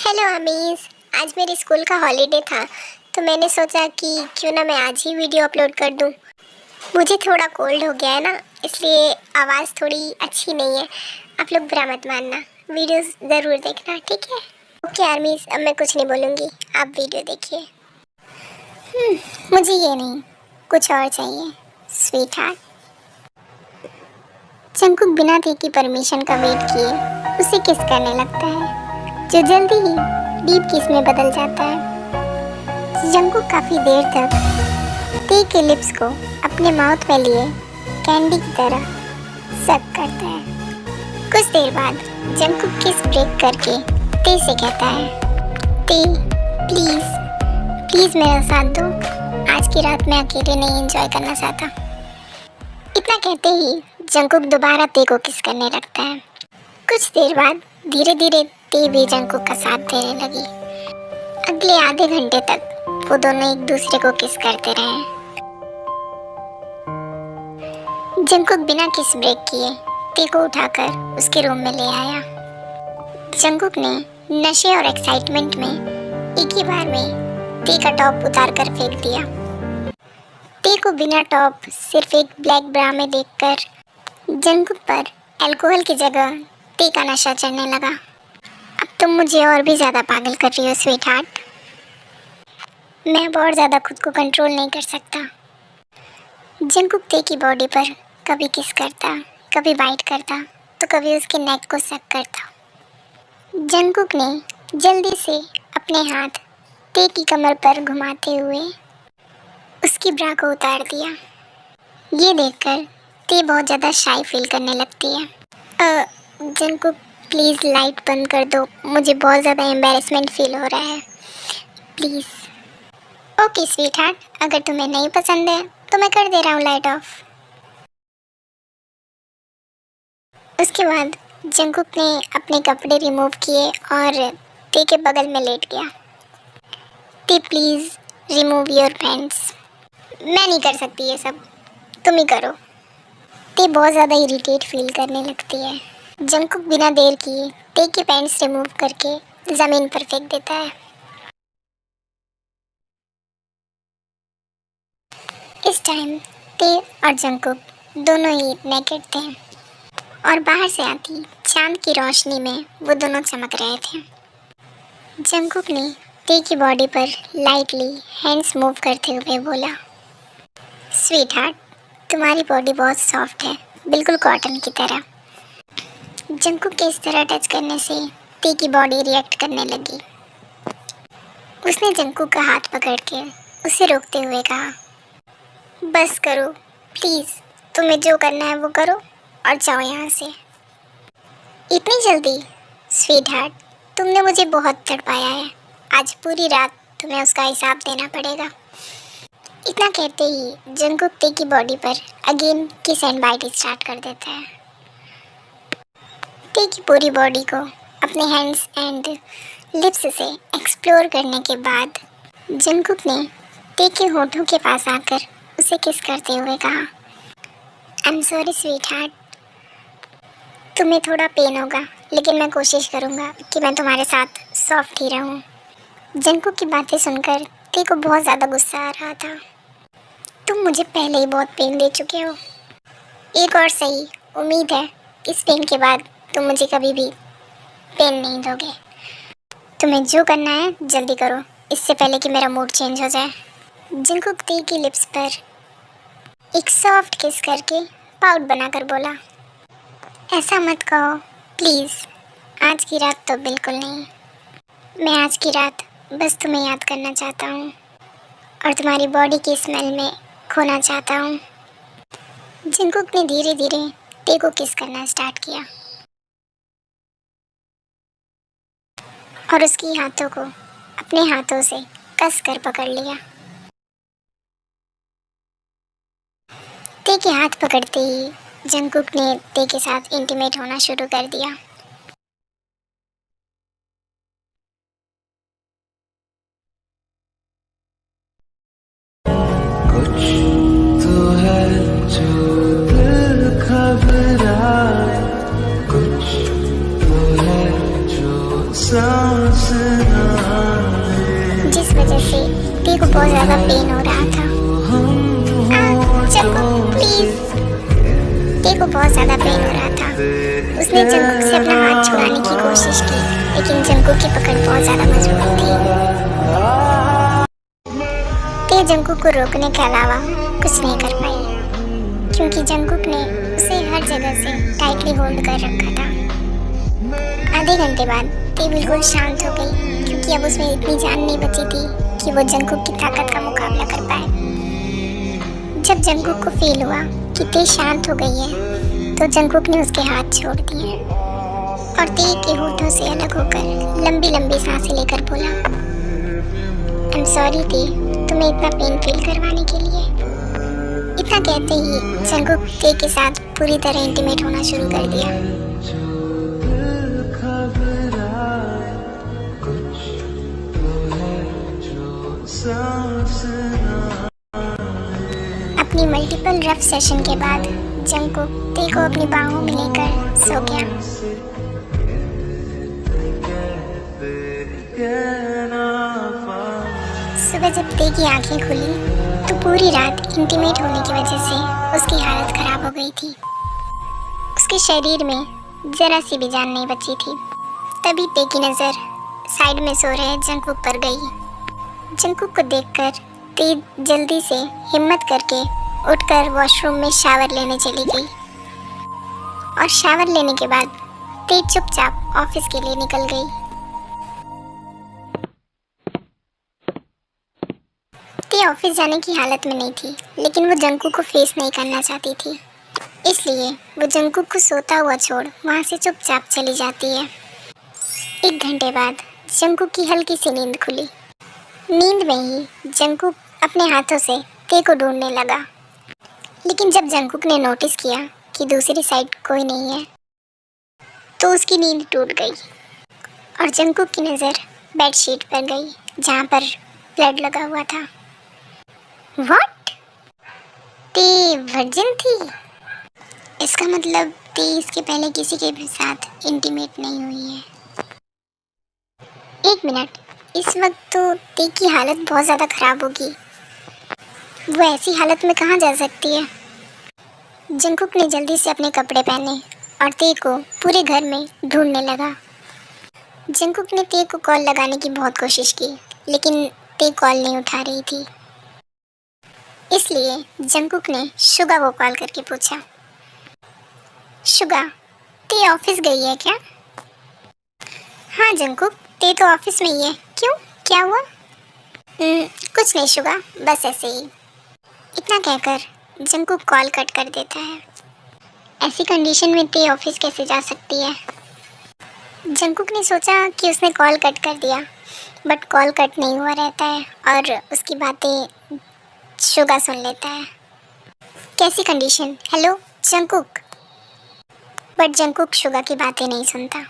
Hello अमीज़। आज मेरे school का हॉलीडे था तो मैंने सोचा कि क्यों ना मैं आज ही वीडियो अपलोड कर दूं। मुझे थोड़ा कोल्ड हो गया है ना, इसलिए आवाज़ थोड़ी अच्छी नहीं है। आप लोग बुरा मत मानना, वीडियो ज़रूर देखना, ठीक है? ओके आर्मीज़, अब मैं कुछ नहीं बोलूँगी, आप वीडियो देखिए। मुझे ये नहीं, कुछ और चाहिए। Sweet heart. जंगकुक बिना थे की परमिशन का वेट किए उसे किस करने लगता है, जो जल्दी ही डीप किस में बदल जाता है। जंगकुक काफ़ी देर तक टे के लिप्स को अपने माउथ में लिए कैंडी की तरह सक करता है। कुछ देर बाद जंगकुक किस ब्रेक करके टे से कहता है, टे प्लीज़ प्लीज़ मेरा साथ दो, आज की रात मैं अकेले नहीं एंजॉय करना चाहता। इतना कहते ही जंगकुक दोबारा टे को किस करने लगता है। कुछ देर बाद धीरे धीरे टे भी जंगकुक का साथ देने लगी। अगले आधे घंटे तक वो दोनों एक दूसरे को किस करते रहे। जंगकुक बिना किस ब्रेक किए टे को उठाकर उसके रूम में ले आया। जंगकुक ने नशे और एक्साइटमेंट में एक ही बार में टे का टॉप उतार कर फेंक दिया। टे को बिना टॉप सिर्फ एक ब्लैक ब्रा में देखकर जंगकुक पर अल्कोहल की जगह टे का नशा चढ़ने लगा। अब तुम मुझे और भी ज़्यादा पागल कर रही हो स्वीट हार्ट। मैं अब और ज़्यादा खुद को कंट्रोल नहीं कर सकता। जंगकुक टे की बॉडी पर कभी किस करता, कभी बाइट करता तो कभी उसके नेक को सक करता। जंगकुक ने जल्दी से अपने हाथ टे की कमर पर घुमाते हुए उसकी ब्रा को उतार दिया। ये देखकर टे बहुत ज़्यादा शाई फील करने लगती है। जंगकुक प्लीज़ लाइट बंद कर दो, मुझे बहुत ज़्यादा एम्बैरेसमेंट फील हो रहा है, प्लीज़। ओके स्वीट हार्ट, अगर तुम्हें नहीं पसंद है तो मैं कर दे रहा हूँ लाइट ऑफ। उसके बाद जंगकुक ने अपने कपड़े रिमूव किए और टे के बगल में लेट गया। टे प्लीज़ रिमूव योर पैंट्स। मैं नहीं कर सकती ये सब, तुम ही करो। टे बहुत ज़्यादा इरिटेट फील करने लगती है। जंगकुक बिना देर किए टे के पैंट्स रिमूव करके ज़मीन पर फेंक देता है। इस टाइम टे और जंगकुक दोनों ही नेकेड थे और बाहर से आती चांद की रोशनी में वो दोनों चमक रहे थे। जंगकुक ने टे की बॉडी पर लाइटली हैंड्स मूव करते हुए बोला, स्वीट हार्ट, तुम्हारी बॉडी बहुत सॉफ्ट है, बिल्कुल कॉटन की तरह। जंगकुक के इस तरह टच करने से टे की बॉडी रिएक्ट करने लगी। उसने जंगकुक का हाथ पकड़ के उसे रोकते हुए कहा, बस करो प्लीज़, तुम्हें जो करना है वो करो और जाओ यहाँ से। इतनी जल्दी? स्वीट हार्ट, तुमने मुझे बहुत तड़पाया है, आज पूरी रात तुम्हें उसका हिसाब देना पड़ेगा। इतना कहते ही जंगकुक टे की बॉडी पर अगेन किस एंड बाइट स्टार्ट कर देता है। टे की पूरी बॉडी को अपने हैंड्स एंड लिप्स से एक्सप्लोर करने के बाद जंगकुक ने टे के होठों के पास आकर उसे किस करते हुए कहा, I am sorry sweet heart, तुम्हें थोड़ा पेन होगा लेकिन मैं कोशिश करूँगा कि मैं तुम्हारे साथ सॉफ्ट ही रहूँ। जंगकुक की बातें सुनकर टे को बहुत ज़्यादा गुस्सा आ रहा था। तुम मुझे पहले ही बहुत पेन दे चुके हो, एक और सही, उम्मीद है इस पेन के बाद तुम मुझे कभी भी पेन नहीं दोगे। तुम्हें जो करना है जल्दी करो, इससे पहले कि मेरा मूड चेंज हो जाए। जंगकुक टे की लिप्स पर एक सॉफ्ट किस करके पाउट बनाकर बोला, ऐसा मत कहो प्लीज़, आज की रात तो बिल्कुल नहीं। मैं आज की रात बस तुम्हें याद करना चाहता हूँ और तुम्हारी बॉडी की स्मेल में खोना चाहता हूँ। जंगकुक ने धीरे धीरे टे को किस करना स्टार्ट किया और उसकी हाथों को अपने हाथों से कस कर पकड़ लिया। टे के हाथ पकड़ते ही जंगकुक ने टे के साथ इंटीमेट होना शुरू कर दिया। कुछ तो है जो दिल घबराए, कुछ तो है जो सांस ना जिस वजह से टी को बहुत ज़्यादा पेन हो रहा था। Jungkook please. टी को बहुत ज़्यादा पेन हो रहा था। उसने जंकुक से अपना हाथ छुड़ाने की कोशिश की, लेकिन जंकुक की पकड़ बहुत ज़्यादा मजबूत थी। टी जंकुक को रोकने के अलावा कुछ नहीं कर पाई, क्योंकि जंकुक ने उसे हर जगह से टाइटली होल्ड कर रखा था। आधे घंटे बाद टी बिल्कुल शांत हो गई, क्योंकि अब उसमें इतनी जान नहीं बची थी कि वो जंकुक की ताकत का मुकाबला कर पाए। जब जंकुक को फील हुआ कि टी शांत हो गई है, तो जंकुक ने उसके हाथ छोड़ दिए और टी के होठों से अलग होकर लंबी लंबी सांसें लेकर बोला, आई एम सॉरी टी, तुम्हें इतना पेन फील करवाने के लिए। इतना कहते ही जंकुक टी के साथ पूरी तरह इंटीमेट होना शुरू कर दिया। घबराए कुछ तो है जो सांस ना अपनी मल्टीपल रफ सेशन के बाद जंकुक टी को अपनी बाहों में लेकर सो गया। सुबह जब टी की आंखें खुली तो पूरी रात इंटीमेट होने की वजह से उसकी हालत खराब हो गई थी। उसके शरीर में जरा सी भी जान नहीं बची थी। तभी टी की नज़र साइड में सो रहे जंकुक पर गई। जंकुक को देखकर टी जल्दी से हिम्मत करके उठकर वॉशरूम में शावर लेने चली गई और शावर लेने के बाद टी चुपचाप ऑफिस के लिए निकल गई। टी ऑफिस जाने की हालत में नहीं थी, लेकिन वो जंकुक को फेस नहीं करना चाहती थी, इसलिए वो जंकुक को सोता हुआ छोड़ वहाँ से चुपचाप चली जाती है। 1 घंटे बाद जंकुक की हल्की सी नींद खुली। नींद में ही जंकुक अपने हाथों से टी को ढूंढने लगा, लेकिन जब जंकुक ने नोटिस किया कि दूसरी साइड कोई नहीं है, तो उसकी नींद टूट गई और जंकुक की नज़र बेडशीट पर गई, जहाँ पर ब्लड लगा हुआ था। व्हाट? टी वर्जिन थी? इसका मतलब टी इसके पहले किसी के भी साथ इंटीमेट नहीं हुई है। 1 मिनट, इस वक्त तो टी की हालत बहुत ज़्यादा ख़राब होगी। वो ऐसी हालत में कहाँ जा सकती है? जंकुक ने जल्दी से अपने कपड़े पहने और टी को पूरे घर में ढूंढने लगा। जंकुक ने टी को कॉल लगाने की बहुत कोशिश की, लेकिन टी कॉल नहीं उठा रही थी। इसलिए जंकुक ने शुगा को कॉल करके पूछा, शुगा, टी ऑफिस गई है क्या? हाँ जंकुक, टी तो ऑफिस में ही है। क्यों, क्या हुआ? कुछ नहीं शुगा, बस ऐसे ही। इतना कहकर जंकुक कॉल कट कर देता है। ऐसी कंडीशन में टी ऑफिस कैसे जा सकती है? जंकुक ने सोचा कि उसने कॉल कट कर दिया, बट कॉल कट नहीं हुआ रहता है और उसकी बातें शुगा सुन लेता है। कैसी condition? Hello Jungkook. But Jungkook Suga की बातें नहीं सुनता।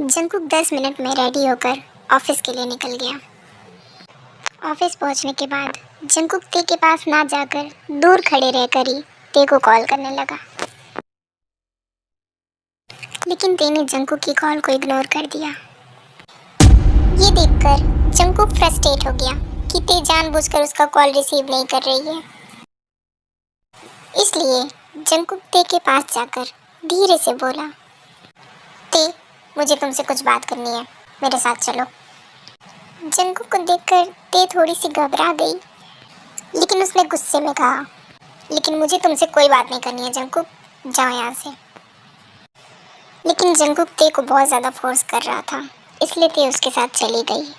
जंकुक 10 मिनट में रेडी होकर ऑफिस के लिए निकल गया। ऑफिस पहुंचने के बाद जंकुक टी के पास ना जाकर दूर खड़े रहकर ही टी को कॉल करने लगा, लेकिन टी ने जंकुक की कॉल को इग्नोर कर दिया। ये देखकर जंकुक फ्रस्ट्रेट हो गया कि टी जानबूझकर उसका कॉल रिसीव नहीं कर रही है। इसलिए जंकुक टी के पास जाकर धीरे से बोला, टी, मुझे तुमसे कुछ बात करनी है, मेरे साथ चलो। जंकुक को देखकर टी थोड़ी सी घबरा गई, लेकिन उसने गुस्से में कहा, लेकिन मुझे तुमसे कोई बात नहीं करनी है जंकुक, जाओ यहाँ से। लेकिन जंकुक टी को बहुत ज़्यादा फोर्स कर रहा था, इसलिए टी उसके साथ चली गई।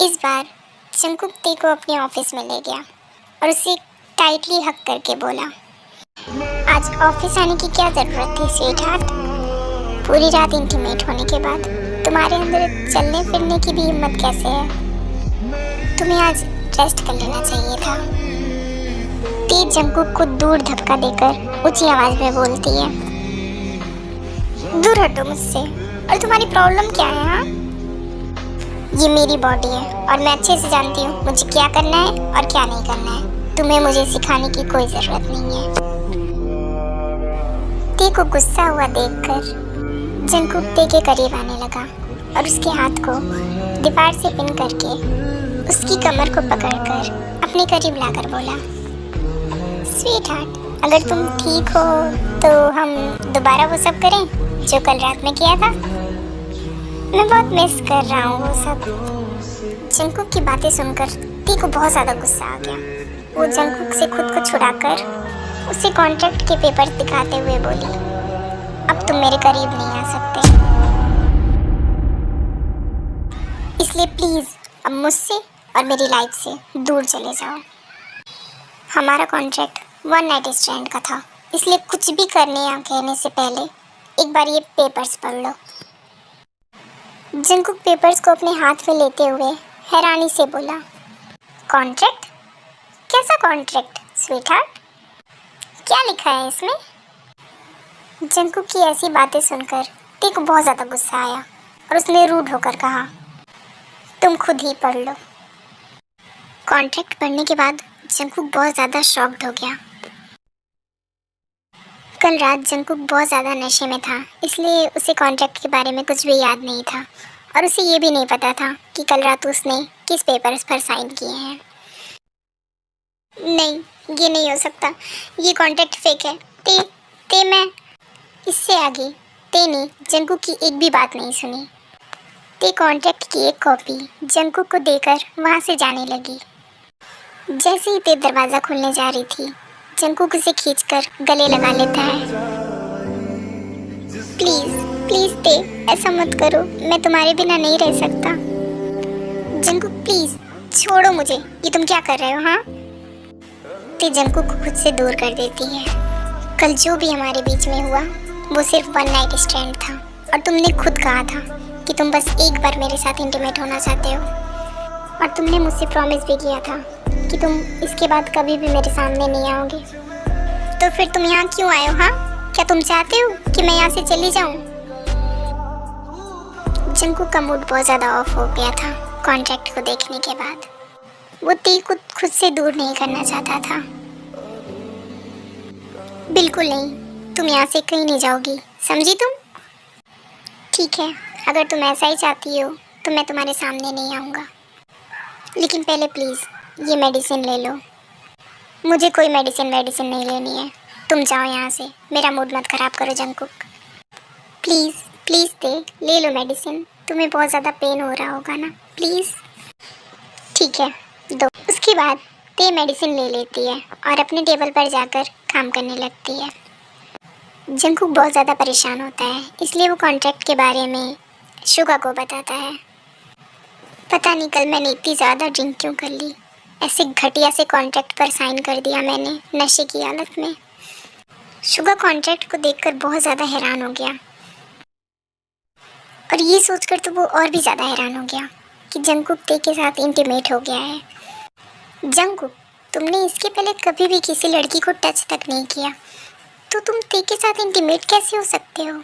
इस बार जंकुक टी को अपने ऑफिस में ले गया और उसे टाइटली हक करके बोला, आज ऑफिस आने की क्या ज़रूरत थी स्वीटहार्ट? पूरी रात इंटीमेट होने के बाद तुम्हारे अंदर चलने फिरने की भी हिम्मत कैसे है? तुम्हें आज रेस्ट कर लेना चाहिए था। टी जंकुक को दूर धक्का देकर ऊंची आवाज में बोलती है, दूर हटो मुझसे, और तुम्हारी प्रॉब्लम क्या है? हाँ, ये मेरी बॉडी है और मैं अच्छे से जानती हूँ मुझे क्या करना है और क्या नहीं करना है। तुम्हें मुझे सिखाने की कोई ज़रूरत नहीं है। ते को गुस्सा हुआ देखकर जंगकुक ते के करीब आने लगा और उसके हाथ को दीवार से पिन करके उसकी कमर को पकड़कर अपने करीब लाकर बोला, स्वीट हार्ट, अगर तुम ठीक हो तो हम दोबारा वो सब करें जो कल रात में किया था। मैं बहुत मिस कर रहा हूँ वो सब। जंगकुक की बातें सुनकर टी को बहुत ज़्यादा गुस्सा आ गया। वो जंगकुक से खुद को छुड़ाकर उसे कॉन्ट्रैक्ट के पेपर दिखाते हुए बोली, अब तुम मेरे करीब नहीं आ सकते, इसलिए प्लीज़ अब मुझसे और मेरी लाइफ से दूर चले जाओ। हमारा कॉन्ट्रैक्ट वन नाइट स्टैंड का था, इसलिए कुछ भी करने या कहने से पहले एक बार ये पेपर्स पढ़ लो। जंगकुक पेपर्स को अपने हाथ में लेते हुए हैरानी से बोला, कॉन्ट्रैक्ट? कैसा कॉन्ट्रैक्ट स्वीटहार्ट? क्या लिखा है इसमें? जंगकुक की ऐसी बातें सुनकर टी को बहुत ज़्यादा गुस्सा आया और उसने रूड होकर कहा, तुम खुद ही पढ़ लो। कॉन्ट्रैक्ट पढ़ने के बाद जंगकुक बहुत ज़्यादा शॉक्ड हो गया। कल रात जंगकुक बहुत ज़्यादा नशे में था, इसलिए उसे कॉन्ट्रैक्ट के बारे में कुछ भी याद नहीं था और उसे ये भी नहीं पता था कि कल रात उसने किस पेपर्स पर साइन किए हैं। नहीं, ये नहीं हो सकता, ये कॉन्ट्रैक्ट फेक है। ते मैं इससे आगे ते ने जंगकुक की एक भी बात नहीं सुनी। ते कॉन्ट्रैक्ट की एक कॉपी जंगकुक को देकर वहाँ से जाने लगी। जैसे ही ते दरवाज़ा खुलने जा रही थी, जंगकुक उसे खींचकर गले लगा लेता है। प्लीज़ प्लीज़ ते, ऐसा मत करो, मैं तुम्हारे बिना नहीं रह सकता। जंगकुक प्लीज़ छोड़ो मुझे, ये तुम क्या कर रहे हो? हाँ, ते जंगकुक को खुद से दूर कर देती है। कल जो भी हमारे बीच में हुआ वो सिर्फ वन नाइट स्टैंड था और तुमने खुद कहा था कि तुम बस एक बार मेरे साथ इंटीमेट होना चाहते हो और तुमने मुझसे प्रॉमिस भी किया था कि तुम इसके बाद कभी भी मेरे सामने नहीं आओगे। तो फिर तुम यहाँ क्यों आए हो? हाँ, क्या तुम चाहते हो कि मैं यहाँ से चली जाऊँ? जंगकुक का मूड बहुत ज़्यादा ऑफ हो गया था कॉन्ट्रैक्ट को देखने के बाद। वो ती को खुद से दूर नहीं करना चाहता था। बिल्कुल नहीं, तुम यहाँ से कहीं नहीं जाओगी, समझी तुम? ठीक है, अगर तुम ऐसा ही चाहती हो तो मैं तुम्हारे सामने नहीं आऊँगा, लेकिन पहले प्लीज़ ये मेडिसिन ले लो। मुझे कोई मेडिसिन नहीं लेनी है, तुम जाओ यहाँ से, मेरा मूड मत ख़राब करो जंगकुक। प्लीज़ प्लीज़ ते, ले लो मेडिसिन, तुम्हें बहुत ज़्यादा पेन हो रहा होगा ना, प्लीज़। ठीक है, दो। उसके बाद ते मेडिसिन ले लेती है और अपने टेबल पर जाकर काम करने लगती है। जंगकुक बहुत ज़्यादा परेशान होता है, इसलिए वो कॉन्ट्रैक्ट के बारे में शुगा को बताता है। पता नहीं कल मैंने इतनी ज़्यादा ड्रिंक क्यों कर ली, ऐसे घटिया से कॉन्ट्रैक्ट पर साइन कर दिया मैंने नशे की हालत में। शुगा कॉन्ट्रैक्ट को देखकर बहुत ज़्यादा हैरान हो गया और ये सोचकर तो वो और भी ज़्यादा हैरान हो गया कि जंगकुक ते के साथ इंटीमेट हो गया है। जंगकुक, तुमने इसके पहले कभी भी किसी लड़की को टच तक नहीं किया, तो तुम ते के साथ इंटीमेट कैसे हो सकते हो?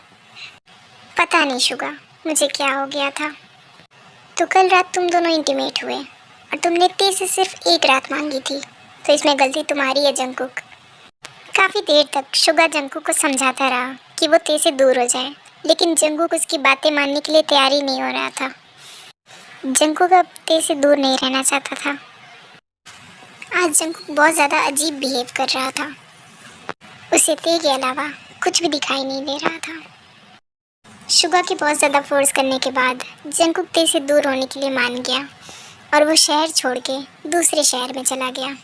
पता नहीं शुगा, मुझे क्या हो गया था। तो कल रात तुम दोनों इंटीमेट हुए और तुमने ते से सिर्फ एक रात मांगी थी, तो इसमें गलती तुम्हारी है जंगकुक। काफ़ी देर तक शुगा जंगकुक को समझाता रहा कि वो ते से दूर हो जाए, लेकिन जंगकुक उसकी बातें मानने के लिए तैयार ही नहीं हो रहा था। जंगकुक अब ते से दूर नहीं रहना चाहता था। आज जंगकुक बहुत ज़्यादा अजीब बिहेव कर रहा था। उसे ते के अलावा कुछ भी दिखाई नहीं दे रहा था। शुगा के बहुत ज़्यादा फोर्स करने के बाद जंगकुक ते से दूर होने के लिए मान गया और वो शहर छोड़ के दूसरे शहर में चला गया।